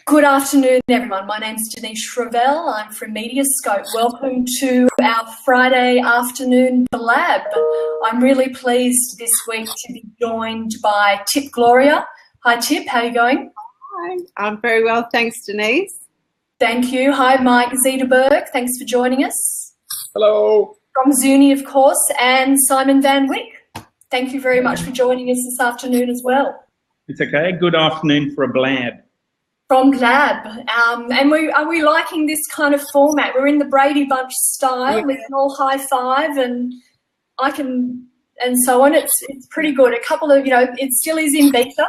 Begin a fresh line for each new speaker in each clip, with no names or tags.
Good afternoon, everyone. My name's Denise Shravell. I'm from MediaScope. Welcome to our Friday afternoon lab. I'm really pleased this week to be joined by Tip Gloria. Hi, Tip. How are you going?
Hi. I'm very well, thanks, Denise.
Thank you. Hi, Mike Zeederberg. Thanks for joining us.
Hello.
From Zuni, of course, and Simon Van Wyck. Thank you very much for joining us this afternoon as well.
It's okay. Good afternoon for a blab.
From Glab. And are we liking this kind of format? We're in the Brady Bunch style. We can all high five and so on. It's pretty good. A couple of, it still is in beta,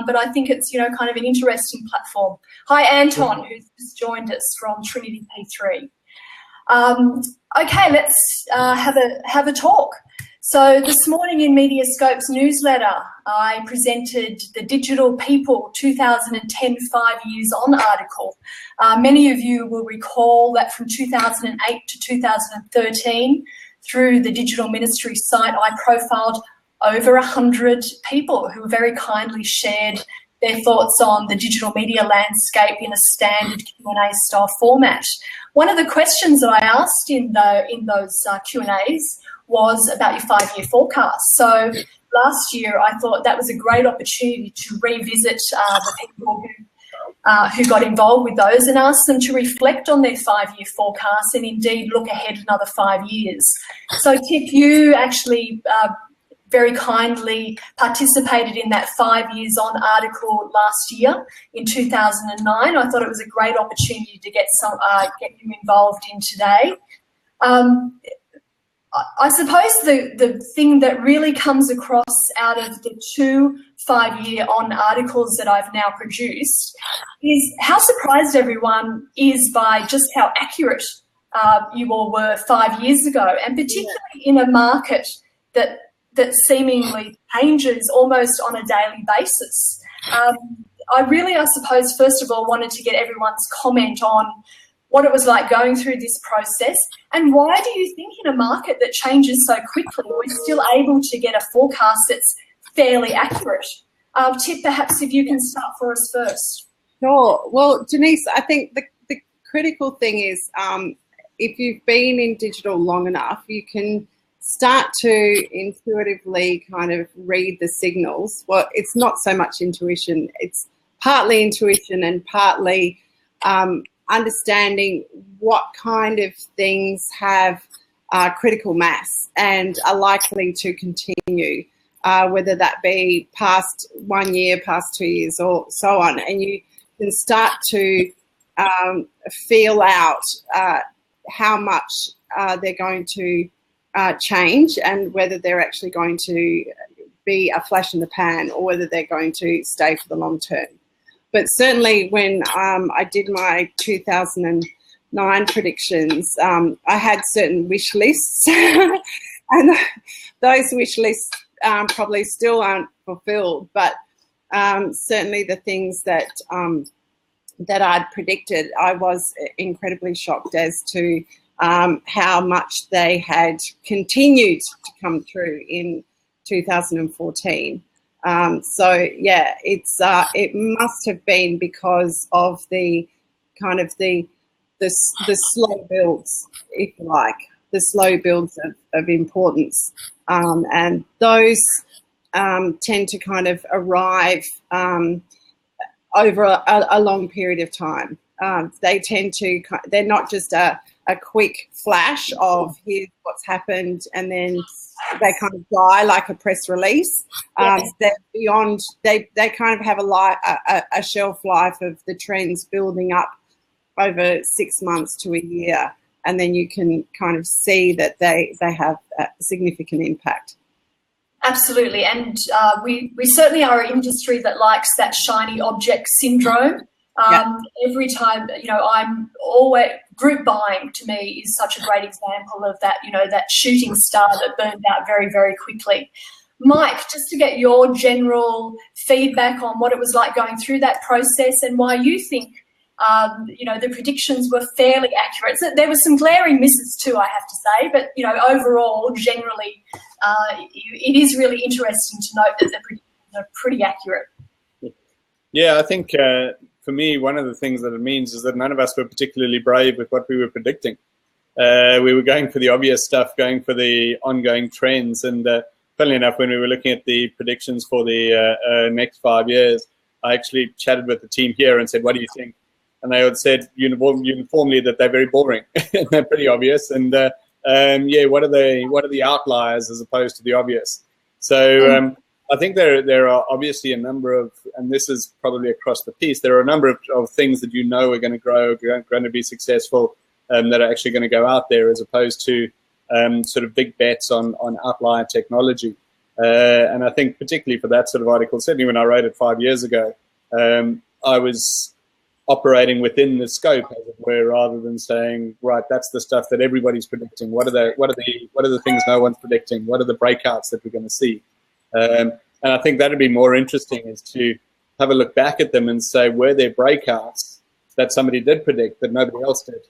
but I think it's, kind of an interesting platform. Hi, Anton, who's just joined us from Trinity P3. Okay, let's have a talk. So this morning in MediaScope's newsletter, I presented the Digital People 2010 5 Years On article. Many of you will recall that from 2008 to 2013, through the Digital Ministry site, I profiled over 100 people who very kindly shared their thoughts on the digital media landscape in a standard Q&A style format. One of the questions that I asked in those Q&As was about your 5-year forecast. So last year, I thought that was a great opportunity to revisit the people who got involved with those and ask them to reflect on their 5-year forecast and indeed look ahead another 5 years. So Tip, you actually very kindly participated in that 5 Years On article last year in 2009. I thought it was a great opportunity to get you involved in today. I suppose the thing that really comes across out of the 2 5-year On articles that I've now produced is how surprised everyone is by just how accurate you all were 5 years ago, and particularly in a market that seemingly changes almost on a daily basis. I suppose, first of all, wanted to get everyone's comment on what it was like going through this process, and why do you think in a market that changes so quickly, we're still able to get a forecast that's fairly accurate? Tip, perhaps if you can start for us first.
Sure. Well, Denise, I think the critical thing is if you've been in digital long enough, you can start to intuitively kind of read the signals. Well, it's not so much intuition. It's partly intuition and partly understanding what kind of things have critical mass and are likely to continue, whether that be past 1 year, past 2 years, or so on. And you can start to feel out how much they're going to change and whether they're actually going to be a flash in the pan or whether they're going to stay for the long term. But certainly when I did my 2009 predictions, I had certain wish lists and those wish lists probably still aren't fulfilled, but certainly the things that I'd predicted, I was incredibly shocked as to how much they had continued to come through in 2014. So yeah, it must have been because of the kind of the slow builds, if you like, the slow builds of importance, and those tend to kind of arrive over a long period of time. They're not just a quick flash of here's what's happened and then they kind of die like a press release. They're beyond. They kind of have a shelf life of the trends building up over 6 months to a year, and then you can kind of see that they have a significant impact.
Absolutely, and we certainly are an industry that likes that shiny object syndrome. Every time, I'm always, group buying to me is such a great example of that, that shooting star that burned out very, very quickly. Mike, just to get your general feedback on what it was like going through that process and why you think, the predictions were fairly accurate. So there were some glaring misses too, I have to say, but, overall, generally, it is really interesting to note that the predictions are pretty accurate.
Yeah, I think
for me, one of the things that it means is that none of us were particularly brave with what we were predicting. We were going for the obvious stuff, going for the ongoing trends. And funnily enough, when we were looking at the predictions for the next 5 years, I actually chatted with the team here and said, what do you think? And they had said uniformly that they're very boring. They're pretty obvious. And yeah, what are the outliers as opposed to the obvious? So I think there are obviously a number of, and this is probably across the piece, there are a number of things that are going to grow, going to be successful, that are actually going to go out there, as opposed to sort of big bets on outlier technology. And I think particularly for that sort of article, certainly when I wrote it 5 years ago, I was operating within the scope, as it were, rather than saying, right, that's the stuff that everybody's predicting. What are the things no one's predicting? What are the breakouts that we're going to see? And I think that'd be more interesting, is to have a look back at them and say, were there breakouts that somebody did predict that nobody else did,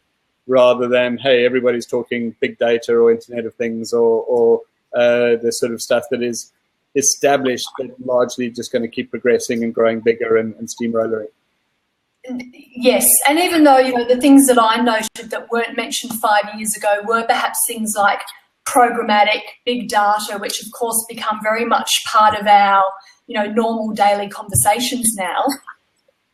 rather than, hey, everybody's talking big data or Internet of Things or the sort of stuff that is established but largely just going to keep progressing and growing bigger and steamrollering.
Yes, and even though, the things that I noted that weren't mentioned 5 years ago were perhaps things like programmatic, big data, which of course become very much part of our, normal daily conversations now,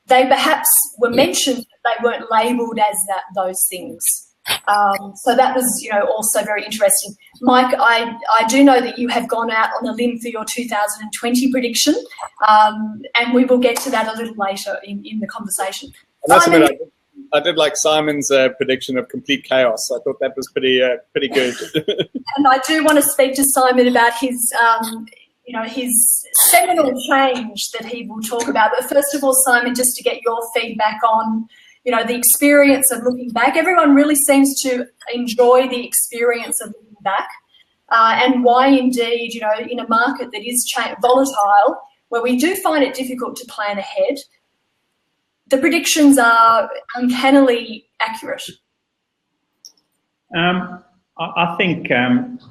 they perhaps were mentioned, but they weren't labelled as those things. So that was, also very interesting. Mike, I do know that you have gone out on a limb for your 2020 prediction, and we will get to that a little later in the conversation.
Simon, I did like Simon's prediction of complete chaos. I thought that was pretty good.
And I do want to speak to Simon about his, his seminal change that he will talk about. But first of all, Simon, just to get your feedback on, the experience of looking back. Everyone really seems to enjoy the experience of looking back, and why indeed, in a market that is volatile, where we do find it difficult to plan ahead, the predictions are uncannily accurate.
I think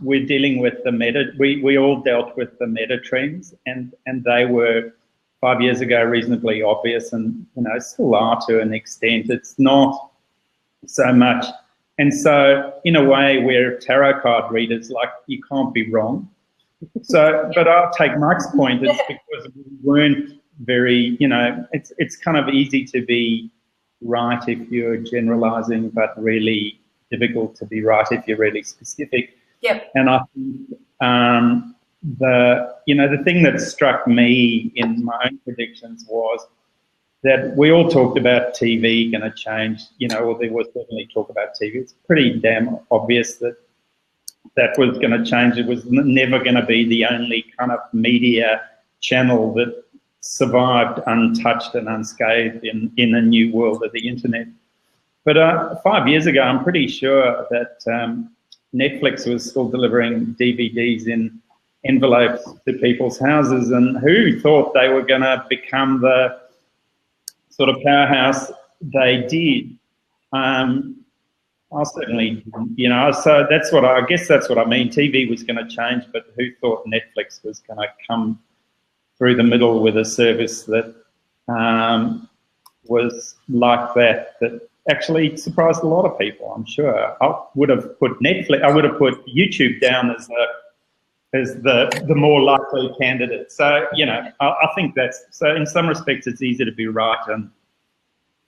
we're dealing with the meta. We all dealt with the meta trends, and they were 5 years ago reasonably obvious, and still are to an extent. It's not so much, and so in a way we're tarot card readers. Like, you can't be wrong. So, but I'll take Mike's point. It's because we weren't very, it's kind of easy to be right if you're generalizing, but really difficult to be right if you're really specific.
Yep.
And I think the thing that struck me in my own predictions was that we all talked about TV going to change, or there was certainly talk about TV. It's pretty damn obvious that was going to change. It was never going to be the only kind of media channel that survived untouched and unscathed in a new world of the internet. But 5 years ago, I'm pretty sure that Netflix was still delivering DVDs in envelopes to people's houses, and who thought they were going to become the sort of powerhouse they did? I certainly didn't, so that's what I guess that's what I mean. TV was going to change, but who thought Netflix was going to come through the middle with a service that was like that actually surprised a lot of people, I'm sure. I would have put YouTube down as the more likely candidate. So, I think so in some respects it's easy to be right, and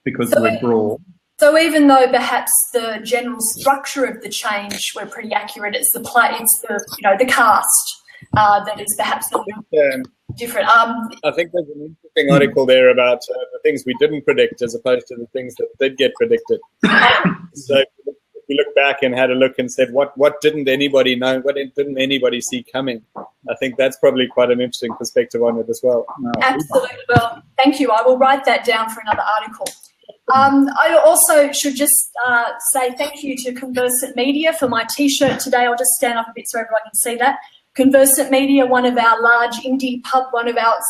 because we're broad.
So even though perhaps the general structure of the change were pretty accurate, it's the cast that is perhaps a little different. I
think there's an interesting article there about the things we didn't predict as opposed to the things that did get predicted. So if we look back and had a look and said, what didn't anybody know? What didn't anybody see coming? I think that's probably quite an interesting perspective on it as well.
Absolutely. Well, thank you. I will write that down for another article. I also should just say thank you to Conversant Media for my T-shirt today. I'll just stand up a bit so everyone can see that. Conversant Media, one of our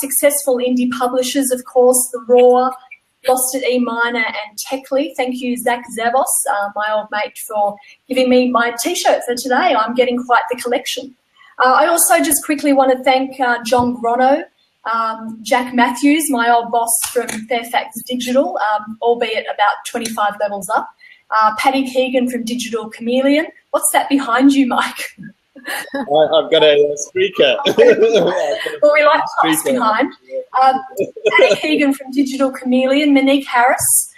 successful indie publishers, of course, The Raw, Lost at E Minor, and Techly. Thank you, Zach Zavos, my old mate, for giving me my T-shirt for today. I'm getting quite the collection. I also just quickly want to thank John Grono Jack Matthews, my old boss from Fairfax Digital, albeit about 25 levels up. Paddy Keegan from Digital Chameleon. What's that behind you, Mike?
I've got a speaker.
Well, we like us behind. Paddy Keegan from Digital Chameleon. Monique Harris,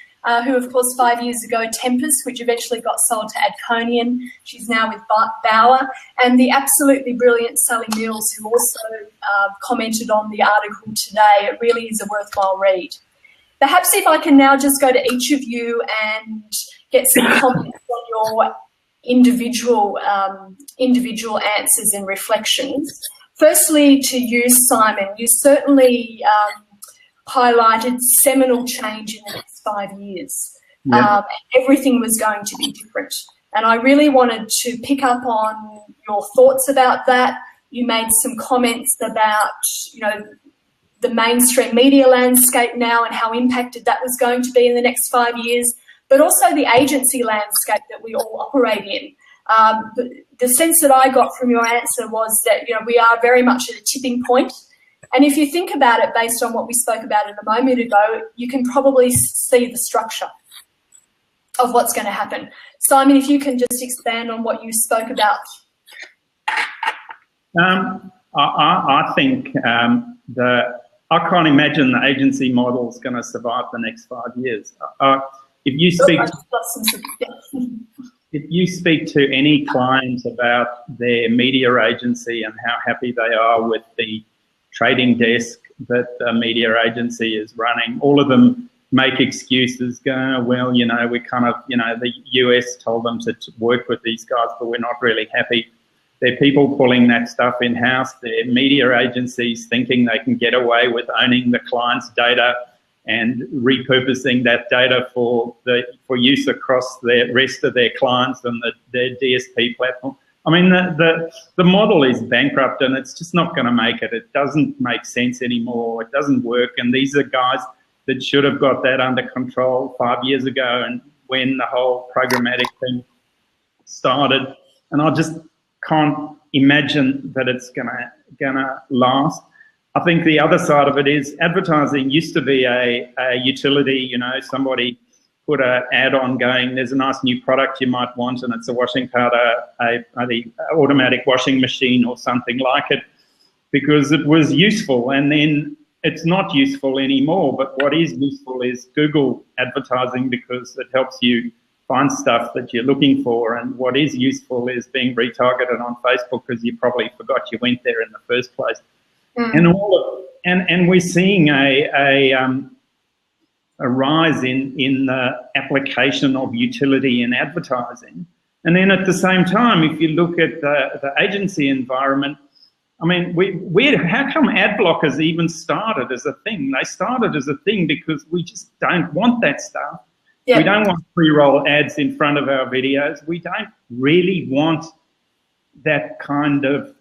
who, of course, 5 years ago, Tempest, which eventually got sold to Adconian. She's now with Bauer. And the absolutely brilliant Sally Mills, who also commented on the article today. It really is a worthwhile read. Perhaps if I can now just go to each of you and get some comments on your individual answers and reflections. Firstly, to you, Simon, you certainly highlighted seminal change in the next 5 years.
Yep.
Everything was going to be different. And I really wanted to pick up on your thoughts about that. You made some comments about, you know, the mainstream media landscape now and how impacted that was going to be in the next 5 years, but also the agency landscape that we all operate in. The sense that I got from your answer was that, you know, we are very much at a tipping point. And if you think about it based on what we spoke about a moment ago, you can probably see the structure of what's going to happen. Simon, if you can just expand on what you spoke about.
I think I can't imagine the agency model is going to survive the next 5 years. If you speak to any client about their media agency and how happy they are with the trading desk that the media agency is running, all of them make excuses, go, well, you know, we kind of, you know, the US told them to work with these guys, but we're not really happy. They're people pulling that stuff in-house. They're media agencies thinking they can get away with owning the client's data and repurposing that data for use across the rest of their clients and their DSP platform. I mean, the model is bankrupt and it's just not going to make it. It doesn't make sense anymore. It doesn't work. And these are guys that should have got that under control 5 years ago and when the whole programmatic thing started. And I just can't imagine that it's gonna last. I think the other side of it is advertising used to be a utility. You know, somebody put an ad on going, there's a nice new product you might want, and it's a washing powder, the automatic washing machine or something like it, because it was useful. And then it's not useful anymore. But what is useful is Google advertising, because it helps you find stuff that you're looking for. And what is useful is being retargeted on Facebook because you probably forgot you went there in the first place. And we're seeing a rise in the application of utility in advertising. And then at the same time, if you look at the agency environment, I mean, how come ad blockers even started as a thing? They started as a thing because we just don't want that stuff. Yeah. We don't want pre-roll ads in front of our videos. We don't really want that kind of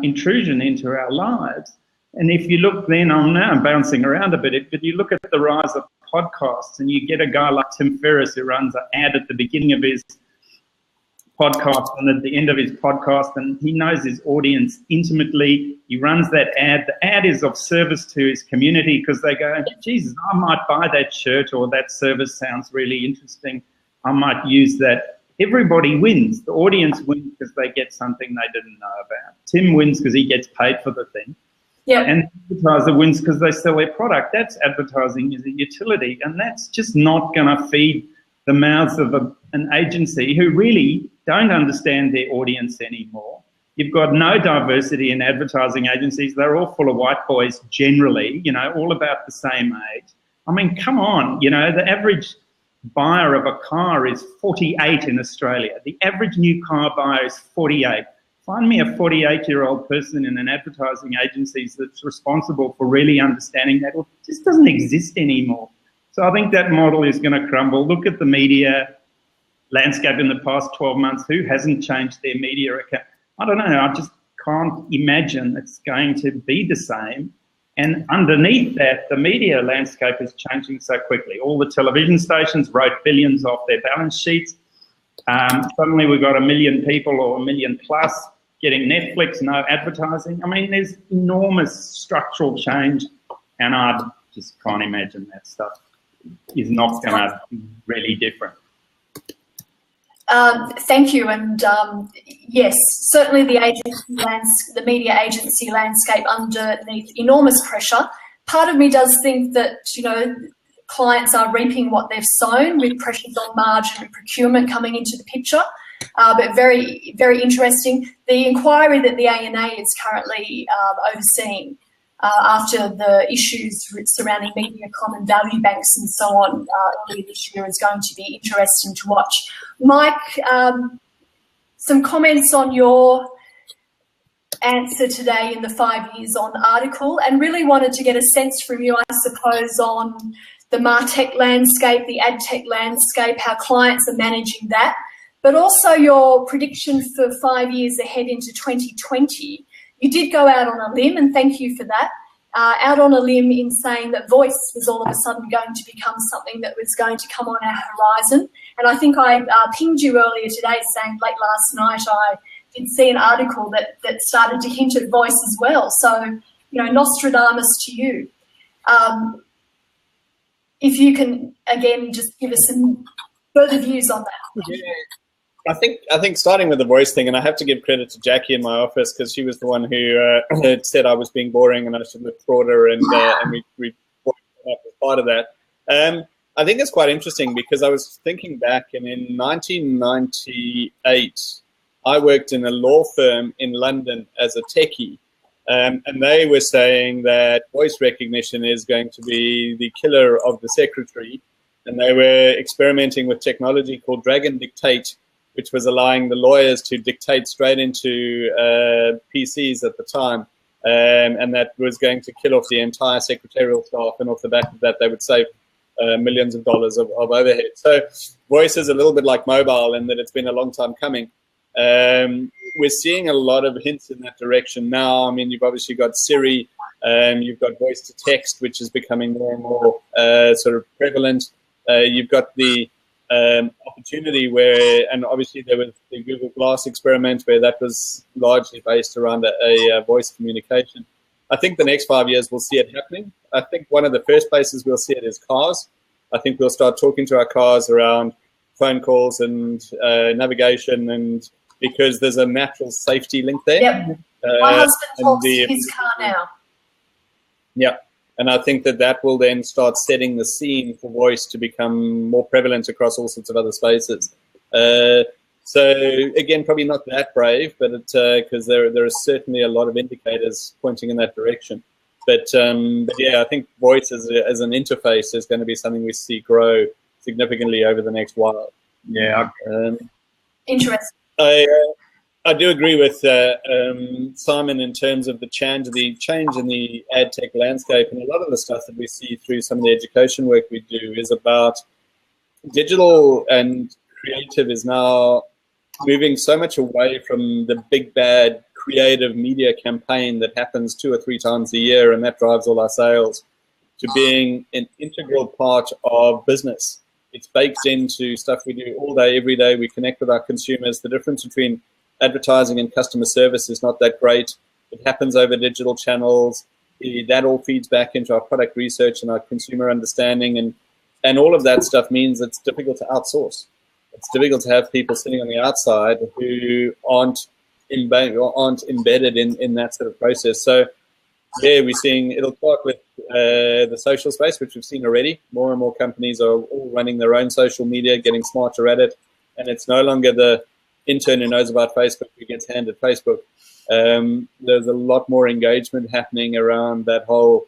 intrusion into our lives. And if you look then, I'm now bouncing around a bit, but you look at the rise of podcasts and you get a guy like Tim Ferriss who runs an ad at the beginning of his podcast and at the end of his podcast, and he knows his audience intimately. He runs that ad. The ad is of service to his community because they go, Jesus, I might buy that shirt, or that service sounds really interesting. I might use that. Everybody wins. The audience wins because they get something they didn't know about. Tim wins because he gets paid for the thing. Yeah. And the advertiser wins because they sell their product. That's advertising as a utility, and that's just not going to feed the mouths of an agency who really don't understand their audience anymore. You've got no diversity in advertising agencies. They're all full of white boys generally, you know, all about the same age. I mean, come on, you know, the average buyer of a car is 48 in Australia. The average new car buyer is 48. Find me a 48-year-old person in an advertising agency that's responsible for really understanding that. Well, it just doesn't exist anymore. So I think that model is going to crumble. Look at the media landscape in the past 12 months. Who hasn't changed their media account? I don't know. I just can't imagine it's going to be the same. And underneath that, the media landscape is changing so quickly. All the television stations wrote billions off their balance sheets. Suddenly we've got 1 million people or 1 million plus getting Netflix, no advertising. I mean, there's enormous structural change, and I just can't imagine that stuff is not going to be really different.
Thank you, and yes, certainly the media agency landscape underneath enormous pressure. Part of me does think that, you know, clients are reaping what they've sown with pressures on margin and procurement coming into the picture. But very, very interesting. The inquiry that the ANA is currently overseeing after the issues surrounding MediaCom and value banks and so on earlier this year is going to be interesting to watch. Mike, some comments on your answer today in the 5 years on article, and really wanted to get a sense from you, I suppose, on the MarTech landscape, the AdTech landscape, how clients are managing that, but also your prediction for 5 years ahead into 2020. You did go out on a limb, and thank you for that, out on a limb in saying that voice was all of a sudden going to become something that was going to come on our horizon. And I think I pinged you earlier today saying late last night I did see an article that started to hint at voice as well. So, you know, Nostradamus to you. If you can, again, just give us some further views on that.
Yeah. I think starting with the voice thing, and I have to give credit to Jackie in my office because she was the one who had said I was being boring and I should look broader, and we up as part of that. I think it's quite interesting because I was thinking back, and in 1998, I worked in a law firm in London as a techie, and they were saying that voice recognition is going to be the killer of the secretary, and they were experimenting with technology called Dragon Dictate, which was allowing the lawyers to dictate straight into PCs at the time, and that was going to kill off the entire secretarial staff, and off the back of that, they would save millions of dollars of overhead. So voice is a little bit like mobile in that it's been a long time coming. We're seeing a lot of hints in that direction now. I mean, you've obviously got Siri, you've got voice to text, which is becoming more and more sort of prevalent. You've got the opportunity where, and obviously there was the Google Glass experiment where that was largely based around a voice communication. I think the next 5 years we'll see it happening. I think one of the first places we'll see it is cars. I think we'll start talking to our cars around phone calls and navigation, and because there's a natural safety link there.
Yep. My husband talks in his car now.
Yeah. And I think that will then start setting the scene for voice to become more prevalent across all sorts of other spaces. So again, probably not that brave, but because there are certainly a lot of indicators pointing in that direction. But yeah, I think voice as an interface is going to be something we see grow significantly over the next while.
Yeah.
Interesting.
I do agree with Simon in terms of the change in the ad tech landscape, and a lot of the stuff that we see through some of the education work we do is about digital and creative is now moving so much away from the big bad creative media campaign that happens 2 or 3 times a year and that drives all our sales, to being an integral part of business. It's baked into stuff we do all day, every day. We connect with our consumers. The difference between advertising and customer service is not that great. It happens over digital channels. That all feeds back into our product research and our consumer understanding, and all of that stuff means it's difficult to outsource. It's difficult to have people sitting on the outside who aren't embedded in that sort of process. So yeah, we're seeing it'll start with the social space, which we've seen already. More and more companies are all running their own social media, getting smarter at it, and it's no longer the intern who knows about Facebook who gets handed Facebook. There's a lot more engagement happening around that whole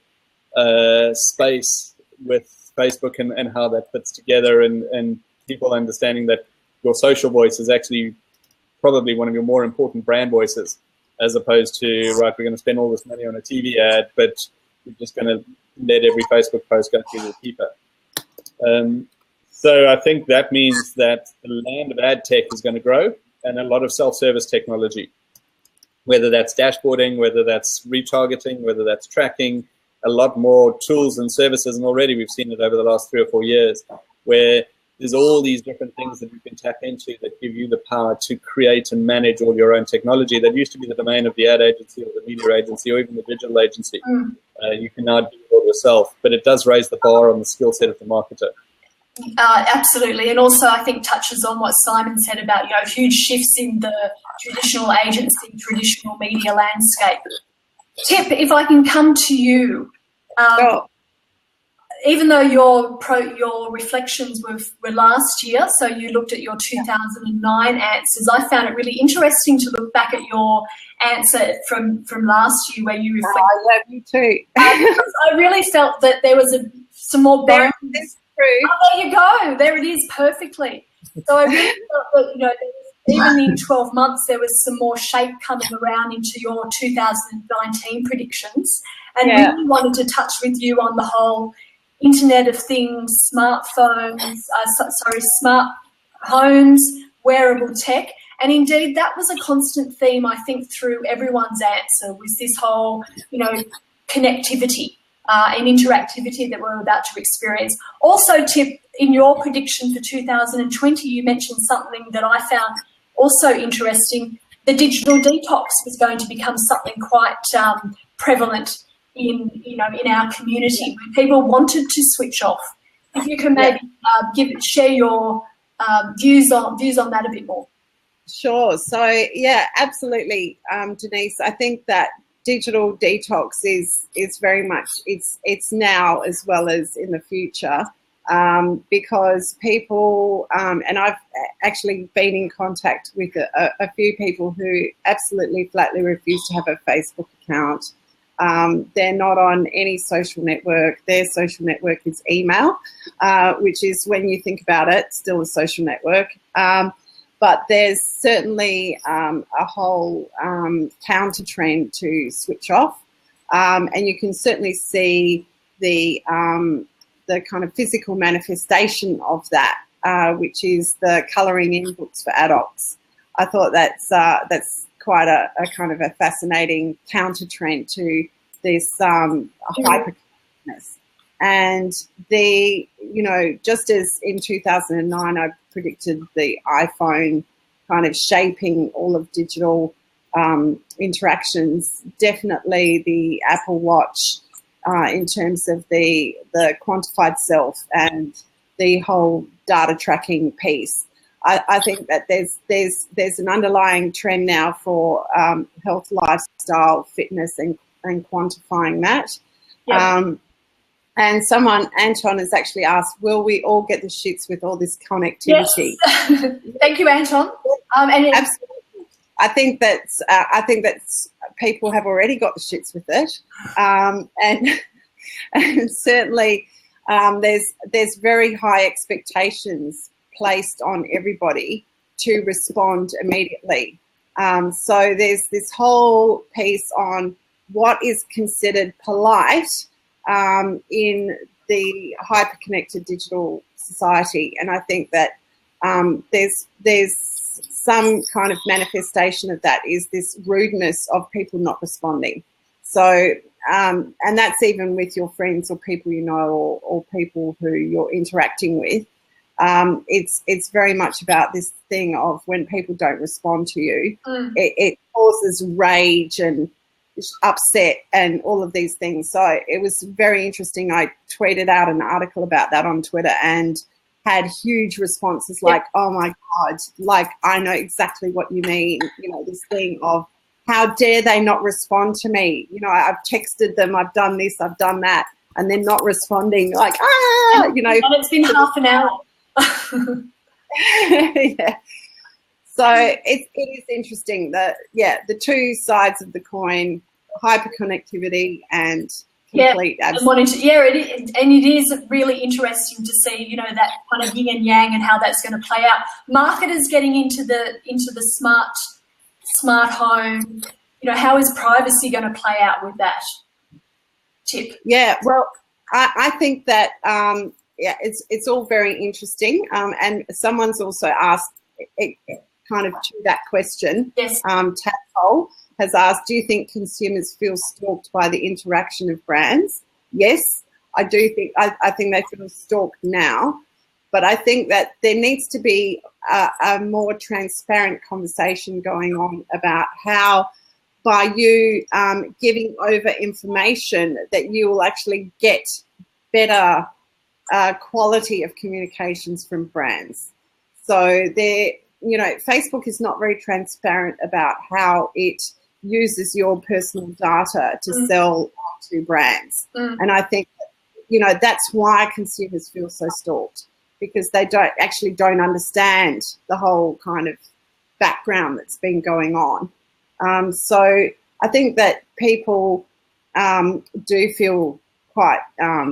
space with Facebook and how that fits together, and people understanding that your social voice is actually probably one of your more important brand voices, as opposed to, right, we're going to spend all this money on a TV ad, but we're just going to let every Facebook post go through the keeper. So I think that means that the land of ad tech is going to grow, and a lot of self-service technology, whether that's dashboarding, whether that's retargeting, whether that's tracking, a lot more tools and services. And already we've seen it over the last 3 or 4 years, where there's all these different things that you can tap into that give you the power to create and manage all your own technology that used to be the domain of the ad agency or the media agency or even the digital agency. You can now do it all yourself, but it does raise the bar on the skill set of the marketer.
Absolutely, and also I think touches on what Simon said about huge shifts in the traditional agency, traditional media landscape. Tip, if I can come to you, even though your reflections were last year, so you looked at your 2009 answers, I found it really interesting to look back at your answer from last year where you reflected.
I love you too.
I really felt that there was some more bones. Oh, there you go. There it is, perfectly. So I really felt that even in 12 months there was some more shape coming around into your 2019 predictions, and really wanted to touch with you on the whole Internet of Things, smartphones, smart homes, wearable tech. And indeed, that was a constant theme, I think, through everyone's answer, was this whole, connectivity and interactivity that we're about to experience. Also, Tip, in your prediction for 2020, you mentioned something that I found also interesting. The digital detox was going to become something quite prevalent in our community, where people wanted to switch off. If you can maybe share your views on that a bit more.
Sure. So absolutely, Denise. I think that digital detox is very much it's now as well as in the future, because people and I've actually been in contact with a few people who absolutely flatly refuse to have a Facebook account. They're not on any social network. Their social network is email, which is, when you think about it, still a social network. But there's certainly a whole counter trend to switch off, and you can certainly see the kind of physical manifestation of that, which is the colouring in books for adults. I thought that's quite a kind of a fascinating counter trend to this hyper-connectedness. And just as in 2009 I predicted the iPhone kind of shaping all of digital interactions, definitely the Apple Watch in terms of the quantified self and the whole data tracking piece. I think that there's an underlying trend now for health, lifestyle, fitness, and quantifying that. Yep. And Anton has actually asked, will we all get the shits with all this connectivity?
Yes. Thank you, Anton.
Absolutely. I think that people have already got the shits with it, and certainly there's very high expectations placed on everybody to respond immediately. So there's this whole piece on what is considered polite in the hyper-connected digital society, and I think that there's some kind of manifestation of that is this rudeness of people not responding. So, and that's even with your friends or people you know, or people who you're interacting with. It's very much about this thing of when people don't respond to you, it causes rage and upset and all of these things. So it was very interesting. I tweeted out an article about that on Twitter and had huge responses like, oh my God, like I know exactly what you mean. This thing of how dare they not respond to me? I've texted them, I've done this, I've done that, and they're not responding. Like,
and it's been half an hour.
Yeah. So it is interesting that the two sides of the coin, hyperconnectivity and complete
it is really interesting to see that kind of yin and yang and how that's going to play out. Marketers getting into the smart home, how is privacy going to play out with that? Tip.
Yeah, well, I think that it's all very interesting, and someone's also asked kind of to that question.
Yes.
Tadpole has asked, do you think consumers feel stalked by the interaction of brands? Yes, I do think. I think they feel stalked now. But I think that there needs to be a more transparent conversation going on about how, by you giving over information, that you will actually get better quality of communications from brands. So Facebook is not very transparent about how it uses your personal data to sell to brands. And I think, that's why consumers feel so stalked, because they don't understand the whole kind of background that's been going on. So I think that people do feel quite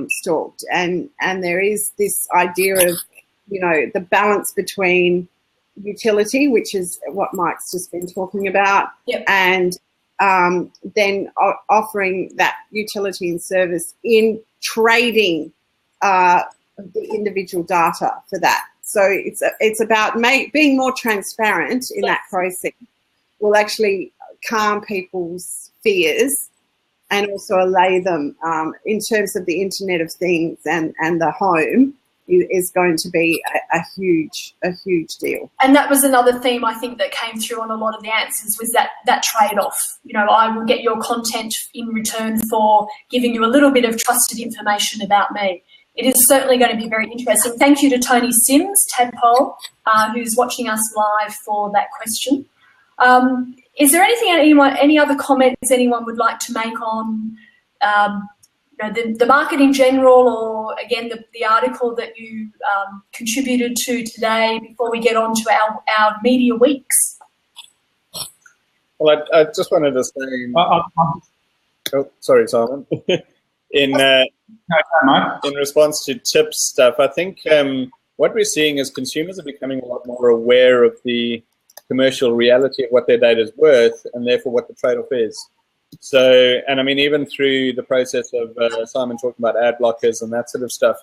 stalked, and there is this idea of, the balance between utility, which is what Mike's just been talking about, and then offering that utility and service in trading the individual data for that. So it's about being more transparent in that process will actually calm people's fears and also allay them in terms of the Internet of Things and the home is going to be a huge deal.
And that was another theme I think that came through on a lot of the answers, was that trade-off. I will get your content in return for giving you a little bit of trusted information about me. It is certainly going to be very interesting. Thank you to Tony Sims, Tadpole, who's watching us live for that question. Is there any other comments anyone would like to make on the market in general, or again the article that you contributed to today, before we get on to our media weeks?
Well, I just wanted to say, sorry, Simon. In response to Tip's stuff, I think what we're seeing is consumers are becoming a lot more aware of the commercial reality of what their data is worth, and therefore what the trade-off is. So, and I mean, even through the process of Simon talking about ad blockers and that sort of stuff,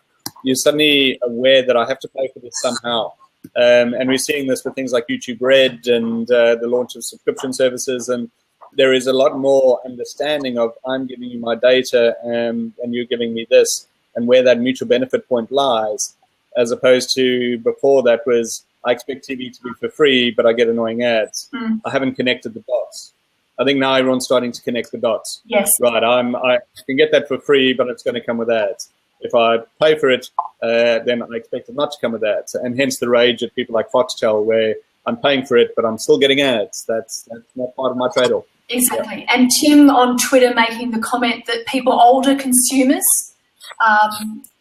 you're suddenly aware that I have to pay for this somehow. And we're seeing this with things like YouTube Red and the launch of subscription services. And there is a lot more understanding of, I'm giving you my data and you're giving me this, and where that mutual benefit point lies, as opposed to before that was, I expect TV to be for free, but I get annoying ads. I haven't connected the dots. I think now everyone's starting to connect the dots.
Yes.
Right, I can get that for free, but it's going to come with ads. If I pay for it, then I expect it not to come with ads. And hence the rage at people like Foxtel, where I'm paying for it, but I'm still getting ads. That's not part of my trade-off.
Exactly. Yeah. And Tim on Twitter making the comment that older consumers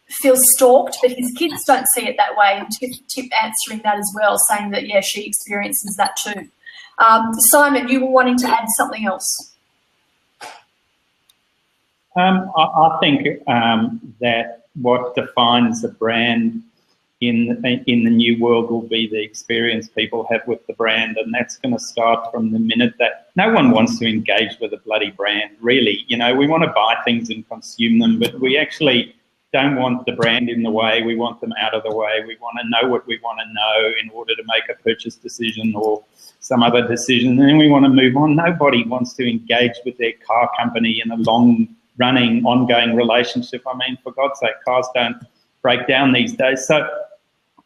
feel stalked, but his kids don't see it that way. And Tip answering that as well, saying that, yeah, she experiences that too. Simon, you were wanting to add something else.
I think that what defines a brand in the new world will be the experience people have with the brand, and that's going to start from the minute that no one wants to engage with a bloody brand, really. We want to buy things and consume them, but we actually don't want the brand in the way. We want them out of the way. We want to know what we want to know in order to make a purchase decision or some other decision, and then we want to move on. Nobody wants to engage with their car company in a long-running, ongoing relationship. I mean, for God's sake, cars don't break down these days. So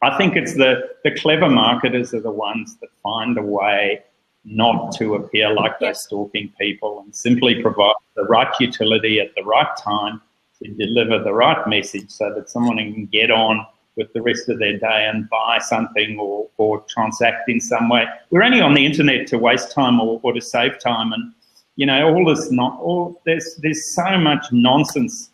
I think it's the clever marketers are the ones that find a way not to appear like they're stalking people and simply provide the right utility at the right time to deliver the right message so that someone can get on with the rest of their day and buy something or transact in some way. We're only on the internet to waste time or to save time, and there's so much nonsense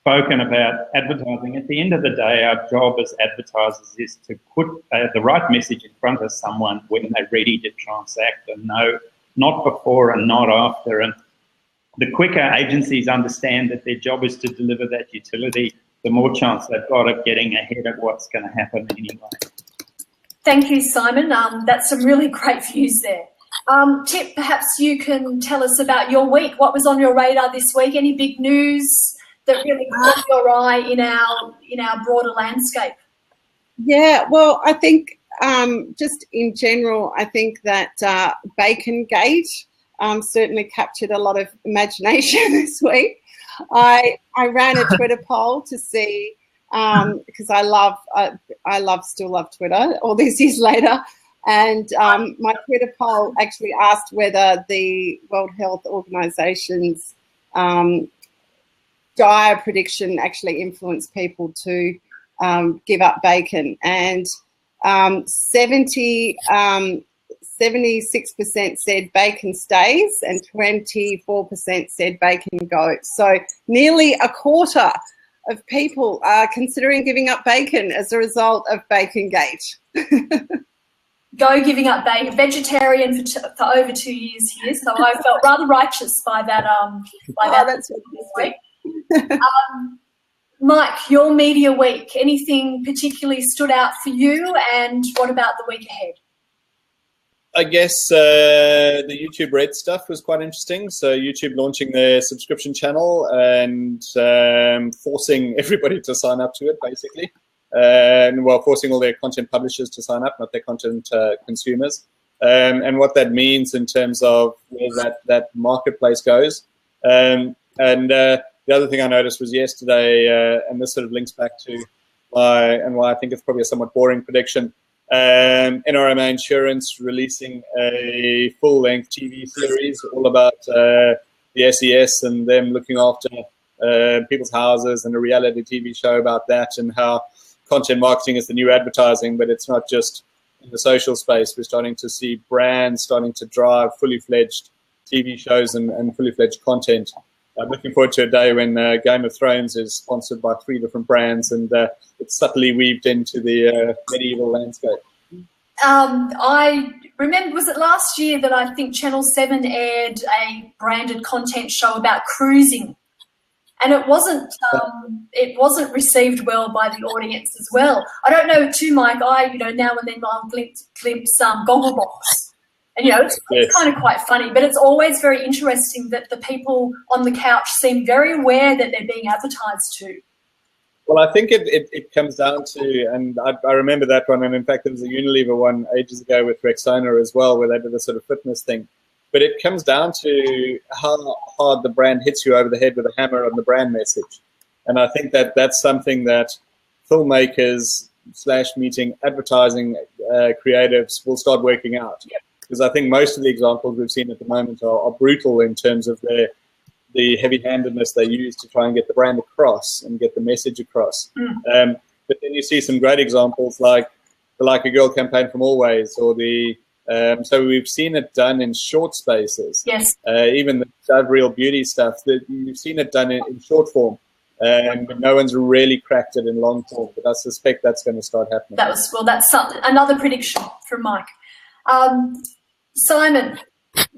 spoken about advertising. At the end of the day, our job as advertisers is to put the right message in front of someone when they're ready to transact, and no, not before and not after. And the quicker agencies understand that their job is to deliver that utility, the more chance they've got of getting ahead of what's going to happen anyway.
Thank you, Simon. That's some really great views there. Tip, perhaps you can tell us about your week. What was on your radar this week? Any big news that really caught your eye in our broader landscape?
Yeah, well, I think just in general, I think that Bacon Gate certainly captured a lot of imagination this week. I ran a Twitter poll to see because I still love Twitter all these years later. And my Twitter poll actually asked whether the World Health Organization's dire prediction actually influenced people to give up bacon. And 76% said bacon stays and 24% said bacon goes. So nearly a quarter of people are considering giving up bacon as a result of Bacongate.
Go giving up bacon, vegetarian for over 2 years here, so I felt rather righteous by that.
That's
this week. Mike, your media week, anything particularly stood out for you, and what about the week ahead?
I guess the YouTube Red stuff was quite interesting. So YouTube launching their subscription channel and forcing everybody to sign up to it, basically. And forcing all their content publishers to sign up, not their content consumers. And what that means in terms of where that marketplace goes. And the other thing I noticed was yesterday, and this sort of links back to why I think it's probably a somewhat boring prediction, NRMA Insurance releasing a full-length TV series all about the SES and them looking after people's houses, and a reality TV show about that, and how content marketing is the new advertising, but it's not just in the social space. We're starting to see brands starting to drive fully fledged TV shows and fully fledged content. I'm looking forward to a day when Game of Thrones is sponsored by 3 different brands, and it's subtly weaved into the medieval landscape.
I remember, was it last year that I think Channel 7 aired a branded content show about cruising? And it wasn't received well by the audience as well. I don't know too, Mike. Now and then I'll glimpse Gogglebox, and it's kind of quite funny. But it's always very interesting that the people on the couch seem very aware that they're being advertised to.
Well, I think it comes down to, and I remember that one, and in fact there was a Unilever one ages ago with Rexona as well, where they did a sort of fitness thing. But it comes down to how hard the brand hits you over the head with a hammer on the brand message. And I think that's something that filmmakers / meeting advertising creatives will start working out.
Yep.
Because I think most of the examples we've seen at the moment are brutal in terms of the heavy-handedness they use to try and get the brand across and get the message across. But then you see some great examples like the Like a Girl campaign from Always, or so we've seen it done in short spaces.
Yes.
Even the Dove Real Beauty stuff, you've seen it done in short form. But no one's really cracked it in long form. But I suspect that's going to start happening.
That's another prediction from Mike. Simon,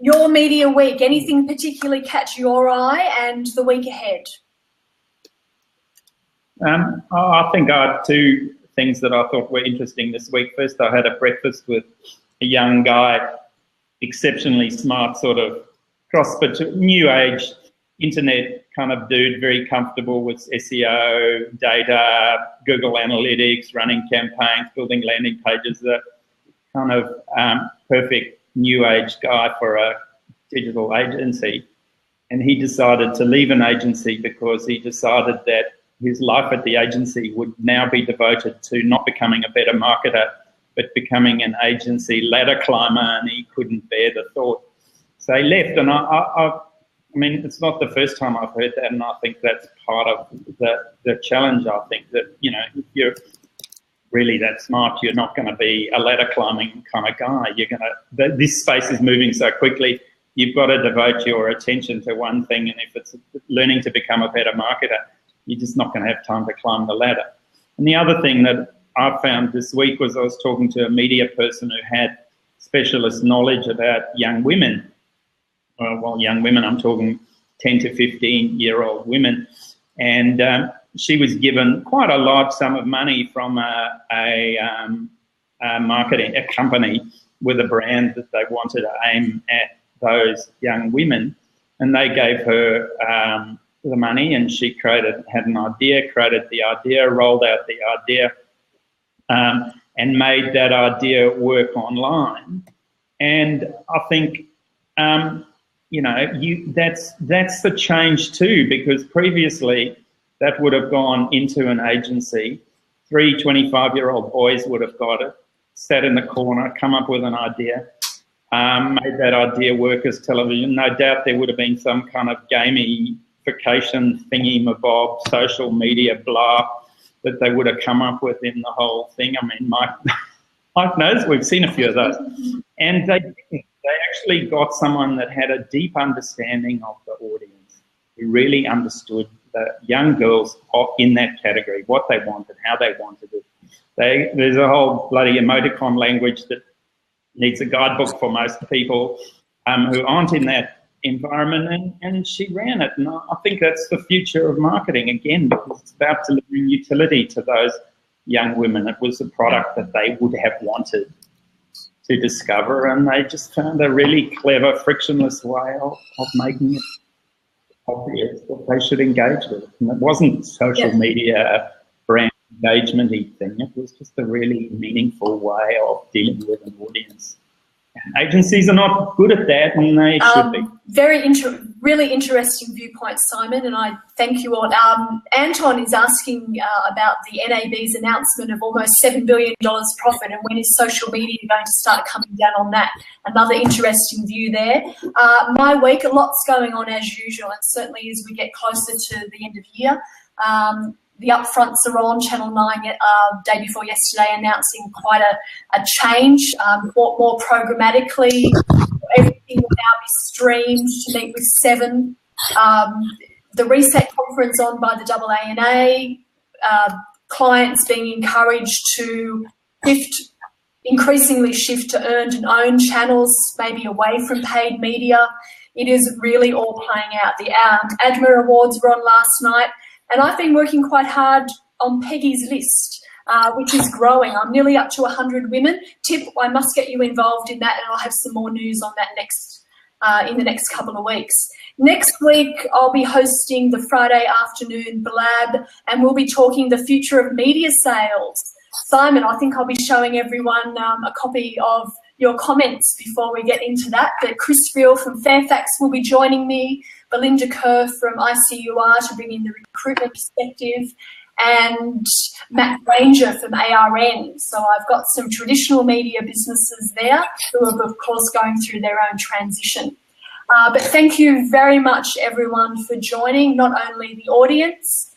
your media week, anything particularly catch your eye, and the week ahead?
I think I had 2 things that I thought were interesting this week. First, I had a breakfast with a young guy, exceptionally smart, sort of new age internet kind of dude, very comfortable with SEO, data, Google Analytics, running campaigns, building landing pages, a kind of perfect new age guy for a digital agency. And he decided to leave an agency because he decided that his life at the agency would now be devoted to not becoming a better marketer, but becoming an agency ladder climber, and he couldn't bear the thought. So he left, and I mean, it's not the first time I've heard that, and I think that's part of the challenge. I think that, if you're really that smart, you're not going to be a ladder climbing kind of guy. This space is moving so quickly, you've got to devote your attention to one thing, and if it's learning to become a better marketer, you're just not going to have time to climb the ladder. And the other thing that I found this week was I was talking to a media person who had specialist knowledge about young women. Well, young women, I'm talking 10 to 15-year-old women. And she was given quite a large sum of money from a company with a brand that they wanted to aim at those young women. And they gave her the money, and she had an idea, created the idea, rolled out the idea, and made that idea work online. And I think, that's the change too, because previously that would have gone into an agency. 3 25-year-old boys would have got it, sat in the corner, come up with an idea, made that idea work as television. No doubt there would have been some kind of gamification thingy-mabob, social media blah, that they would have come up with in the whole thing. I mean, Mike knows, we've seen a few of those. And they actually got someone that had a deep understanding of the audience, who really understood the young girls in that category, what they wanted, how they wanted it. There's a whole bloody emoticon language that needs a guidebook for most people who aren't in that environment, and she ran it. And I think that's the future of marketing, again, because it's about delivering utility to those young women. It was a product that they would have wanted to discover, and they just found a really clever, frictionless way of making it obvious that they should engage with it. And it wasn't social media brand engagement-y thing. It was just a really meaningful way of dealing with an audience. And agencies are not good at that, and they should be.
Really interesting viewpoint, Simon, and I thank you all. Anton is asking about the NAB's announcement of almost $7 billion profit, and when is social media going to start coming down on that? Another interesting view there. My week, a lot's going on as usual, and certainly as we get closer to the end of year. The upfronts are on. Channel 9 day before yesterday announcing quite a change, more programmatically. Everything will now be streamed to meet with 7. The Reset conference on by the AANA, clients being encouraged to increasingly shift to earned and owned channels, maybe away from paid media. It is really all playing out. The ADMA Awards were on last night. And I've been working quite hard on Peggy's list, which is growing. I'm nearly up to 100 women. Tip, I must get you involved in that, and I'll have some more news on that in the next couple of weeks. Next week, I'll be hosting the Friday afternoon Blab, and we'll be talking the future of media sales. Simon, I think I'll be showing everyone a copy of your comments before we get into that. But Chris Veal from Fairfax will be joining me, Belinda Kerr from ICUR to bring in the recruitment perspective, and Matt Ranger from ARN. So I've got some traditional media businesses there who are, of course, going through their own transition. But thank you very much, everyone, for joining, not only the audience,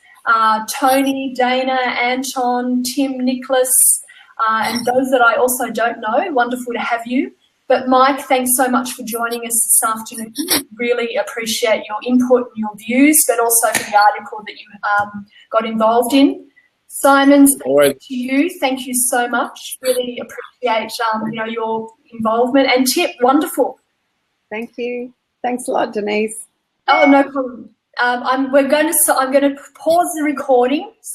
Tony, Dana, Anton, Tim, Nicholas, and those that I also don't know. Wonderful to have you. But Mike, thanks so much for joining us this afternoon. Really appreciate your input and your views, but also for the article that you got involved in. Simon, to you, thank you so much. Really appreciate your involvement. And Tip, wonderful.
Thank you. Thanks a lot, Denise.
Oh, no problem. I'm going to pause the recording. So